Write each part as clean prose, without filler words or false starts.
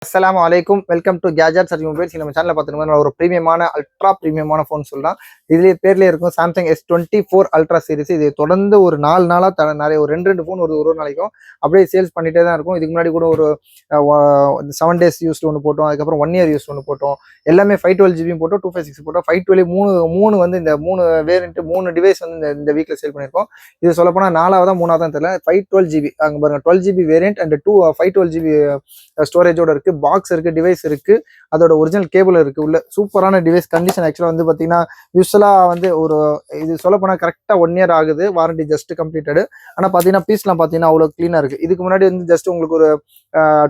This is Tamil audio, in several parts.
அஸ்ஸலாமு அலைக்கும். Welcome to gadgets and mobiles. நம்ம சேனலில் பார்த்துருந்தோம்னா ஒரு ப்ரீமியமான அல்ட்ரா ப்ரீமியமான ஃபோன் சொல்லலாம். இதுலேயே பேர்லேயே இருக்கும் சாம்சங் S24 அல்ட்ரா சீரிஸ். இது தொடர்ந்து ஒரு 4 நாளாக நிறைய ஒரு 2 ஃபோன் ஒரு நாளைக்கும் அப்படியே சேல்ஸ் பண்ணிகிட்டே தான் இருக்கும். இதுக்கு முன்னாடி கூட ஒரு 7 days யூஸ்டு ஒன்று போட்டோம், அதுக்கப்புறம் 1 year யூஸ் ஒன்று போட்டோம். எல்லாமே 512 GB போட்டோம், 256 போட்டோம். 512 மூணு வந்து இந்த 3 வேரியன்ட் 3 டிவைஸ் வந்து இந்த வீக்கில் சேல் பண்ணியிருக்கோம். இது சொல்லப்போனால் 4ஆவதா 3ஆவதான் தெரியல. 512 GB அங்கே பாருங்கள், 12 GB வேரியன்ட் அண்ட் 512 GB ஸ்டோரேஜோட இருக்கு. பாக்ஸ் இருக்கு, டிவைஸ் இருக்கு, அதோட ஒரிஜினல் கேபிள் இருக்கு. உள்ள சூப்பரான டிவைஸ். கண்டிஷன் ஆக்சுவலா வந்து பாத்தீங்கன்னா யூஸ்வலா வந்து ஒரு இது சொல்ல போனா கரெக்டா 1 year ஆகுது, வாரண்டி ஜஸ்ட் கம்ப்ளீட்டடு. ஆனா பாத்தீங்கன்னா பீஸ்லாம் பாத்தீங்கன்னா அவ்வளவு கிளீனா இருக்கு. இதுக்கு முன்னாடி வந்து ஜஸ்ட் உங்களுக்கு ஒரு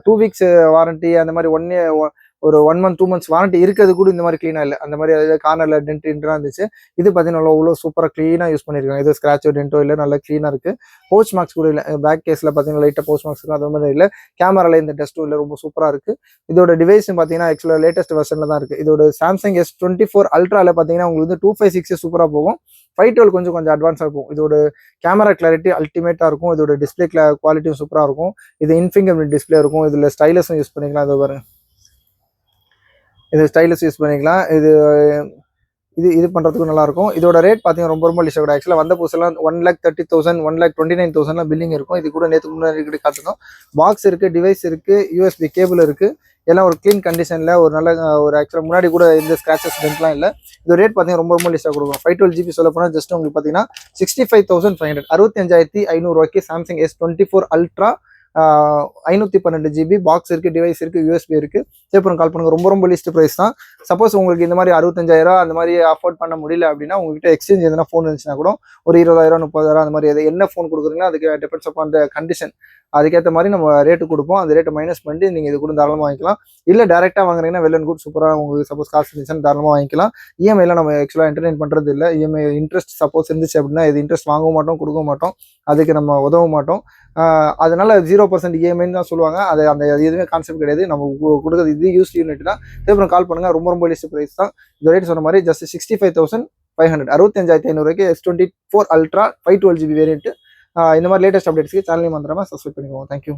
2 weeks வாரண்டி அந்த மாதிரி 1 year ஒரு 1 month 2 months வாரண்டி இருக்கிறது கூட இந்த மாதிரி கிளீனா இல்லை. அந்த மாதிரி கார்னர்ல டென்ட்லாம் இருந்துச்சு. இது பார்த்தீங்கன்னா அவ்வளோ சூப்பராக கிளீனா யூஸ் பண்ணியிருக்காங்க. இது ஸ்கிராச்சோ டென்ட்டோ இல்லை, நல்லா கிளீனா இருக்கு. போஸ்ட் மார்க்ஸ் கூட இல்லை. பேக் கேஸ்ல பார்த்தீங்கன்னா லைட்டாக போஸ்ட் மார்க்ஸ் இருக்கும், அது மாதிரி இல்லை. கேமரால இந்த டெஸ்ட்டும் இல்லை, ரொம்ப சூப்பராக இருக்கு. இதோட டிவைஸ் பார்த்தீங்கன்னா ஆக்சுவலாக லேட்டஸ்ட் வெர்ஷன்ல தான் இருக்கு. இதோட சாம்சங் S24 அல்ட்ரால பார்த்தீங்கன்னா உங்களுக்கு வந்து 256 சூப்பராக போகும். 512 கொஞ்சம் அட்வான்ஸாக போகும். இதோட கேமரா கிளாரிட்டி அல்டிமேட்டா இருக்கும். இதோட டிஸ்பிளே குவாலிட்டியும் சூப்பராக இருக்கும். இது இன்ஃபிங்கர் டிஸ்பிளே இருக்கும். இதில் ஸ்டைலஸும் யூஸ் பண்ணிக்கலாம். இது பாருங்க, இது ஸ்டைலஸ் யூஸ் பண்ணிக்கலாம். இது பண்ணுறதுக்கும் நல்லாயிருக்கும். இதோட ரேட் பார்த்தீங்கன்னா ரொம்ப லிஸ்ட் கூட. ஆக்சுவலாக வந்த புதுசெல்லாம் 1,30,000 1,29,000 பில்லிங் இருக்கும். இது கூட நேற்று முன்னாடி காத்துக்கும். பாக்ஸ் இருக்குது, டிவைஸ் இருக்குது, USB கேபிள் இருக்குது. எல்லாம் ஒரு க்ளீன் கண்டிஷனில் ஒரு நல்ல ஒரு ஆக்சுவலாக முன்னாடி கூட இந்த ஸ்க்ராச்சஸ் டென்ட்லாம் இல்லை. இது ரேட் பார்த்தீங்கன்னா ரொம்ப லிஸ்ட்டாக கொடுக்கும். 512 GB சொல்ல போனால் ஜஸ்ட் உங்களுக்கு பார்த்தீங்கன்னா 65,500 65,500 Samsung S24 ultra 512 GB box இருக்கு, டிவைஸ் இருக்கு, USB இருக்கு. அப்புறம் கால் பண்ணுங்க. ரொம்ப லிஸ்ட் பிரைஸ் தான். சப்போஸ் உங்களுக்கு இந்த மாதிரி 65,000 அந்த மாதிரி அஃபோர்ட் பண்ண முடியல அப்படின்னா உங்ககிட்ட எக்ஸ்சேஞ்ச் எதனா ஃபோன் இருந்துச்சுன்னா கூட ஒரு 20,000 30,000 அந்த மாதிரி என்ன ஃபோன் கொடுக்குறீங்களோ அதுக்கு டிபெண்ட்ஸ் அப்பான் த கண்டிஷன். அதுக்கேற்ற மாதிரி நம்ம ரேட்டு கொடுப்போம். அந்த ரேட்டை மைனஸ் பண்ணிட்டு நீங்கள் இது கூட தாராளமாக வாங்கிக்கலாம். இல்லை டேரெக்டாக வாங்குறீங்கன்னா வெல் அண்ட் குட், சூப்பராக உங்களுக்கு சப்போஸ் காசு இருந்துச்சுன்னா தாராளமாக வாங்கிக்கலாம். இஎம்ஐலாம் நம்ம ஆக்சுவலாக என்டர்டைன் பண்ணுறது இல்லை. இஎம்ஐ இன்ட்ரெஸ்ட் சப்போஸ் இருந்துச்சு அப்படின்னா இது இன்ட்ரெஸ்ட் வாங்க மாட்டோம், கொடுக்க மாட்டோம், அதுக்கு நம்ம உதவ மாட்டோம். அதனால 0% இஎம்ஐன்னு தான் சொல்லுவாங்க. அது அந்த எதுவுமே கான்செப்ட் கிடையாது. நம்ம கொடுக்குறது இது யூஸ் யூனிட் தான். அப்புறம் கால் பண்ணுங்க. ரொம்ப லிஸ்ட் ப்ரைஸ் தான். இந்த ரேட் சொன்ன மாதிரி just 65,500 65,500 S24 ultra 512 GB variant. இந்த மாதிரி லேட்டஸ்ட் அப்டேட்ஸ்க்கு சேனலையும் வந்துடாம சப்ஸ்கிரைப் பண்ணிக்கோங்க. தேங்க்யூ.